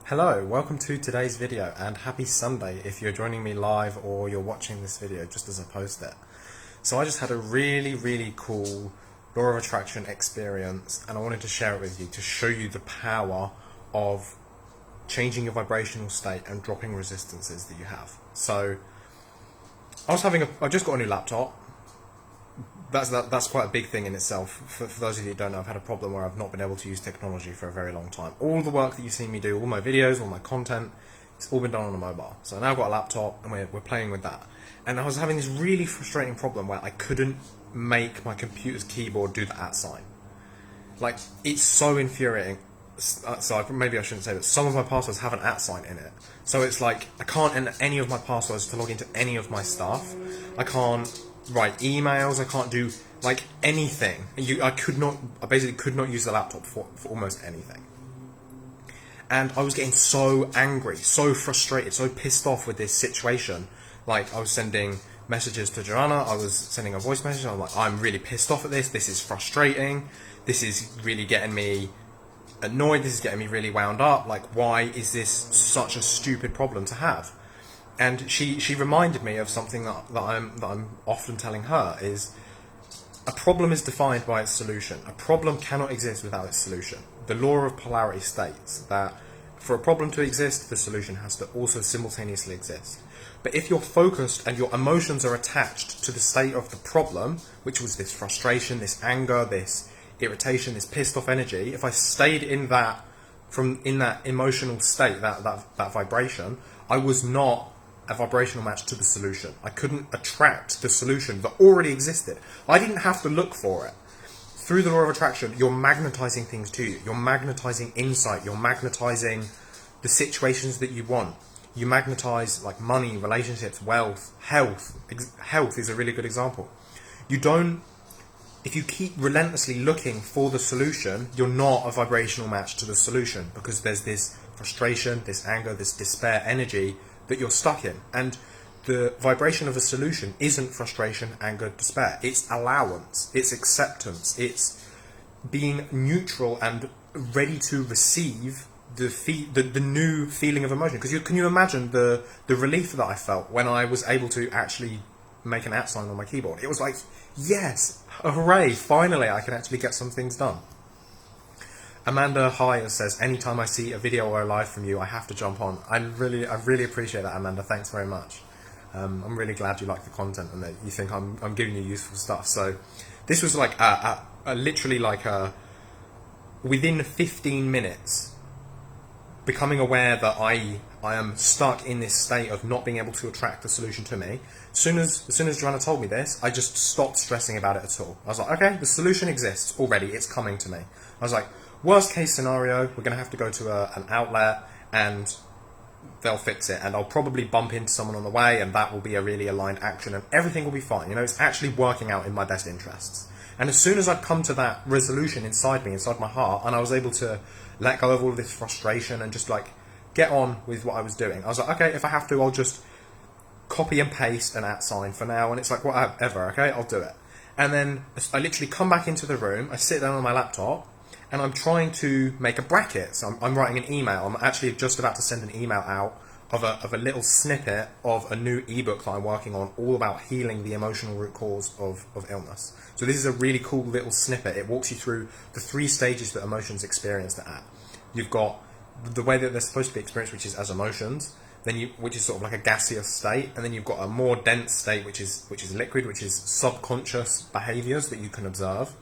Hello, welcome to today's video and happy Sunday if you're joining me live or you're watching this video just as I post it. So I just had a really cool Law of Attraction experience and I wanted to share it with you to show you the power of changing your vibrational state and dropping resistances that you have. So I just got a new laptop. That's quite a big thing in itself. For those of you who don't know, I've had a problem where I've not been able to use technology for a very long time. All the work that you've seen me do, all my videos, all my content, it's all been done on a mobile. So now I've got a laptop and we're playing with that. And I was having this really frustrating problem where I couldn't make my computer's keyboard do the @ sign. Like, it's so infuriating. So maybe I shouldn't say that. Some of my passwords have an @ sign in it. So it's like, I can't enter any of my passwords to log into any of my stuff. I can't write emails, I can't do like anything. I basically could not use the laptop for almost anything. And I was getting so angry, so frustrated, so pissed off with this situation. Like, I was sending messages to Joanna, I was sending a voice message, I'm like, I'm really pissed off at this is frustrating, this is really getting me annoyed, this is getting me really wound up, like, why is this such a stupid problem to have? And she reminded me of something that I'm often telling her is, a problem is defined by its solution. A problem cannot exist without its solution. The law of polarity states that for a problem to exist, the solution has to also simultaneously exist. But if you're focused and your emotions are attached to the state of the problem, which was this frustration, this anger, this irritation, this pissed off energy, if I stayed in that emotional state, that vibration, I was not a vibrational match to the solution. I couldn't attract the solution that already existed. I didn't have to look for it. Through the law of attraction, you're magnetizing things to you. You're magnetizing insight. You're magnetizing the situations that you want. You magnetize like money, relationships, wealth, health. Health is a really good example. If you keep relentlessly looking for the solution, you're not a vibrational match to the solution, because there's this frustration, this anger, this despair energy that you're stuck in. And the vibration of a solution isn't frustration, anger, despair. It's allowance, it's acceptance, it's being neutral and ready to receive the new feeling of emotion. Because can you imagine the relief that I felt when I was able to actually make an @ sign on my keyboard? It was like, yes, hooray, finally I can actually get some things done. Amanda Hire says, anytime I see a video or a live from you, I have to jump on. I really appreciate that, Amanda. Thanks very much. I'm really glad you like the content and that you think I'm giving you useful stuff. So this was like literally like within 15 minutes, becoming aware that I am stuck in this state of not being able to attract the solution to me. As soon as Joanna told me this, I just stopped stressing about it at all. I was like, okay, the solution exists already. It's coming to me. I was like, worst case scenario, we're going to have to go to an outlet and they'll fix it. And I'll probably bump into someone on the way and that will be a really aligned action and everything will be fine. You know, it's actually working out in my best interests. And as soon as I'd come to that resolution inside me, inside my heart, and I was able to let go of all of this frustration and just like get on with what I was doing, I was like, okay, if I have to, I'll just copy and paste an @ sign for now. And it's like, whatever, okay, I'll do it. And then I literally come back into the room, I sit down on my laptop, and I'm trying to make a bracket. So I'm writing an email. I'm actually just about to send an email out of a little snippet of a new ebook that I'm working on, all about healing the emotional root cause of illness. So this is a really cool little snippet. It walks you through the 3 stages that emotions experience at. You've got the way that they're supposed to be experienced, which is as emotions, which is sort of like a gaseous state, and then you've got a more dense state, which is liquid, which is subconscious behaviors that you can observe.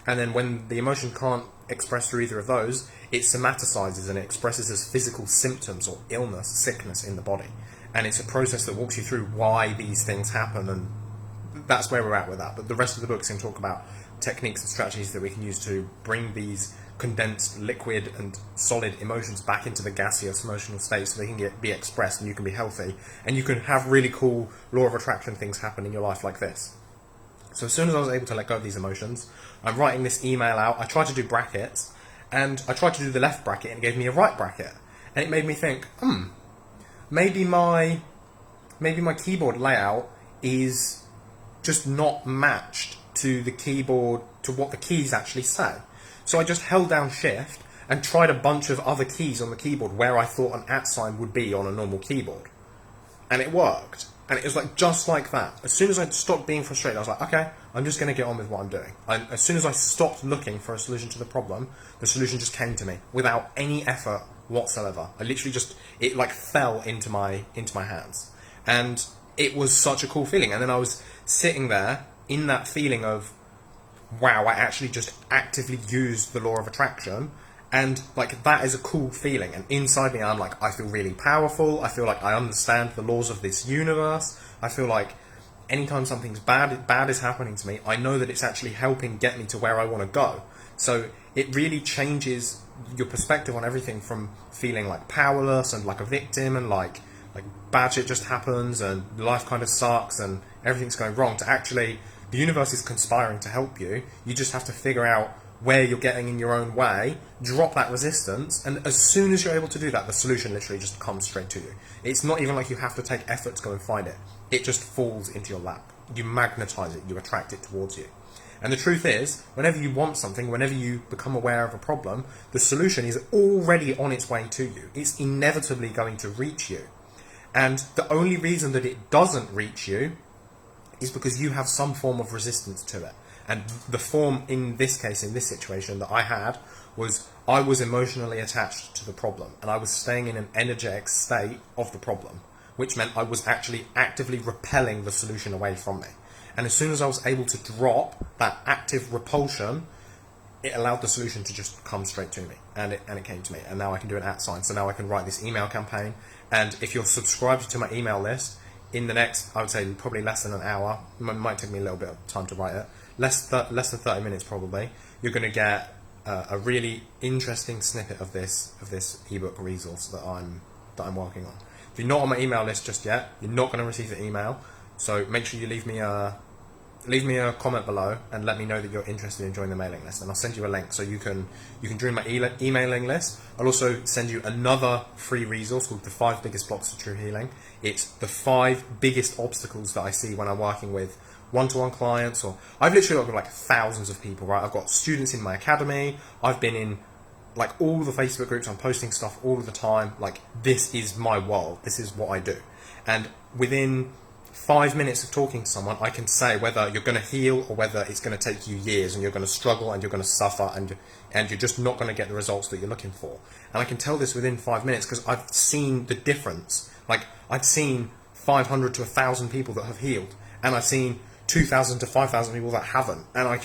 And then when the emotion can't express through either of those, it somaticizes and it expresses as physical symptoms or illness, sickness in the body. And it's a process that walks you through why these things happen, and that's where we're at with that. But the rest of the book's going to talk about techniques and strategies that we can use to bring these condensed liquid and solid emotions back into the gaseous emotional state so they can be expressed and you can be healthy. And you can have really cool law of attraction things happen in your life like this. So as soon as I was able to let go of these emotions, I'm writing this email out. I tried to do brackets, and I tried to do the left bracket, and it gave me a right bracket. And it made me think, maybe my keyboard layout is just not matched to the keyboard, to what the keys actually say. So I just held down Shift, and tried a bunch of other keys on the keyboard where I thought an @ sign would be on a normal keyboard. And it worked. And it was like just like that. As soon as I stopped being frustrated, I was like, okay, I'm just going to get on with what I'm doing. As soon as I stopped looking for a solution to the problem, the solution just came to me without any effort whatsoever. I literally it like fell into my hands. And it was such a cool feeling. And then I was sitting there in that feeling of, wow, I actually just actively used the law of attraction. And like, that is a cool feeling. And inside me, I'm like, I feel really powerful. I feel like I understand the laws of this universe. I feel like anytime something's bad is happening to me, I know that it's actually helping get me to where I want to go. So it really changes your perspective on everything, from feeling like powerless and like a victim and like bad shit just happens and life kind of sucks and everything's going wrong, to actually the universe is conspiring to help you. You just have to figure out where you're getting in your own way, drop that resistance, and as soon as you're able to do that, the solution literally just comes straight to you. It's not even like you have to take effort to go and find it. It just falls into your lap. You magnetize it, you attract it towards you. And the truth is, whenever you want something, whenever you become aware of a problem, the solution is already on its way to you. It's inevitably going to reach you. And the only reason that it doesn't reach you is because you have some form of resistance to it. And the form in this case, in this situation that I had, was I was emotionally attached to the problem, and I was staying in an energetic state of the problem, which meant I was actually actively repelling the solution away from me. And as soon as I was able to drop that active repulsion, it allowed the solution to just come straight to me, and it came to me. And now I can do an @ sign, so now I can write this email campaign. And if you're subscribed to my email list, in the next, I would say probably less than an hour, it might take me a little bit of time to write it, less than 30 minutes probably, you're going to get a really interesting snippet of this ebook resource that I'm working on. If you're not on my email list just yet, you're not going to receive the email. So make sure you leave me a comment below and let me know that you're interested in joining the mailing list, and I'll send you a link so you can join my emailing list. I'll also send you another free resource called The 5 Biggest Blocks to True Healing. It's the 5 biggest obstacles that I see when I'm working with one-to-one clients, or I've literally got like thousands of people, right? I've got students in my academy. I've been in like all the Facebook groups. I'm posting stuff all of the time. Like, this is my world. This is what I do. And within 5 minutes of talking to someone, I can say whether you're going to heal or whether it's going to take you years, and you're going to struggle and you're going to suffer and you're just not going to get the results that you're looking for. And I can tell this within 5 minutes because I've seen the difference. Like, I've seen 500 to 1,000 people that have healed, and I've seen 2,000 to 5,000 people that haven't, and I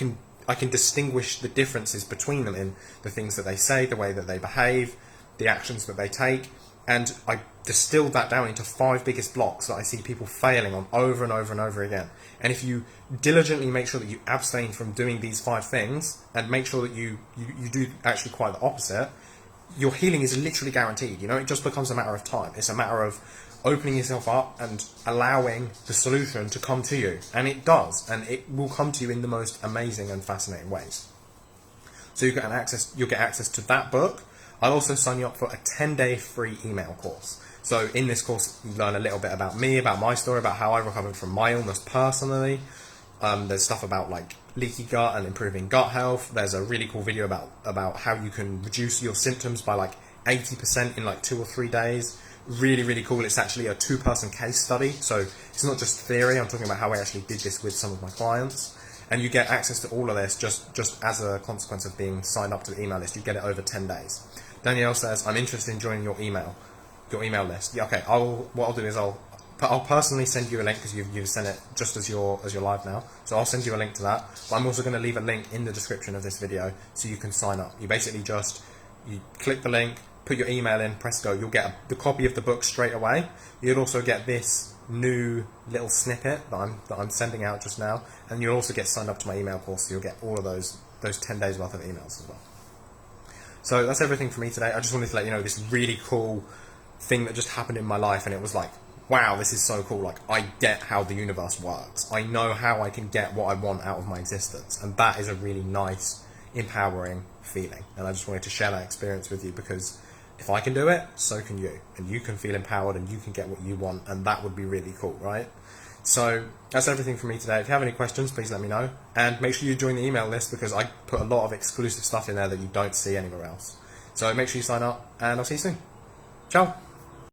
can distinguish the differences between them in the things that they say, the way that they behave, the actions that they take. And I distilled that down into 5 biggest blocks that I see people failing on over and over and over again. And if you diligently make sure that you abstain from doing these 5 things, and make sure that you do actually quite the opposite, your healing is literally guaranteed. You know, it just becomes a matter of time. It's a matter of opening yourself up and allowing the solution to come to you. And it does, and it will come to you in the most amazing and fascinating ways. So you'll get access to that book. I'll also sign you up for a 10-day free email course. So in this course, you learn a little bit about me, about my story, about how I recovered from my illness personally. There's stuff about like leaky gut and improving gut health. There's a really cool video about how you can reduce your symptoms by like 80% in like 2 or 3 days. Really, really cool. It's actually a 2-person case study. So it's not just theory. I'm talking about how I actually did this with some of my clients. And you get access to all of this just as a consequence of being signed up to the email list. You get it over 10 days. Danielle says, I'm interested in joining your email list. Yeah, okay. What I'll do is I'll personally send you a link, because you've sent it just as you're live now. So I'll send you a link to that. But I'm also going to leave a link in the description of this video so you can sign up. You basically you click the link, put your email in, press go. You'll get the copy of the book straight away. You'll also get this new little snippet that I'm sending out just now, and you'll also get signed up to my email course. So you'll get all of those 10 days worth of emails as well. So that's everything for me today. I just wanted to let you know this really cool thing that just happened in my life, and it was like, wow, this is so cool. Like, I get how the universe works. I know how I can get what I want out of my existence, and that is a really nice, empowering feeling. And I just wanted to share that experience with you, because if I can do it, so can you. And you can feel empowered, and you can get what you want, and that would be really cool, right? So that's everything from me today. If you have any questions, please let me know. And make sure you join the email list, because I put a lot of exclusive stuff in there that you don't see anywhere else. So make sure you sign up, and I'll see you soon. Ciao.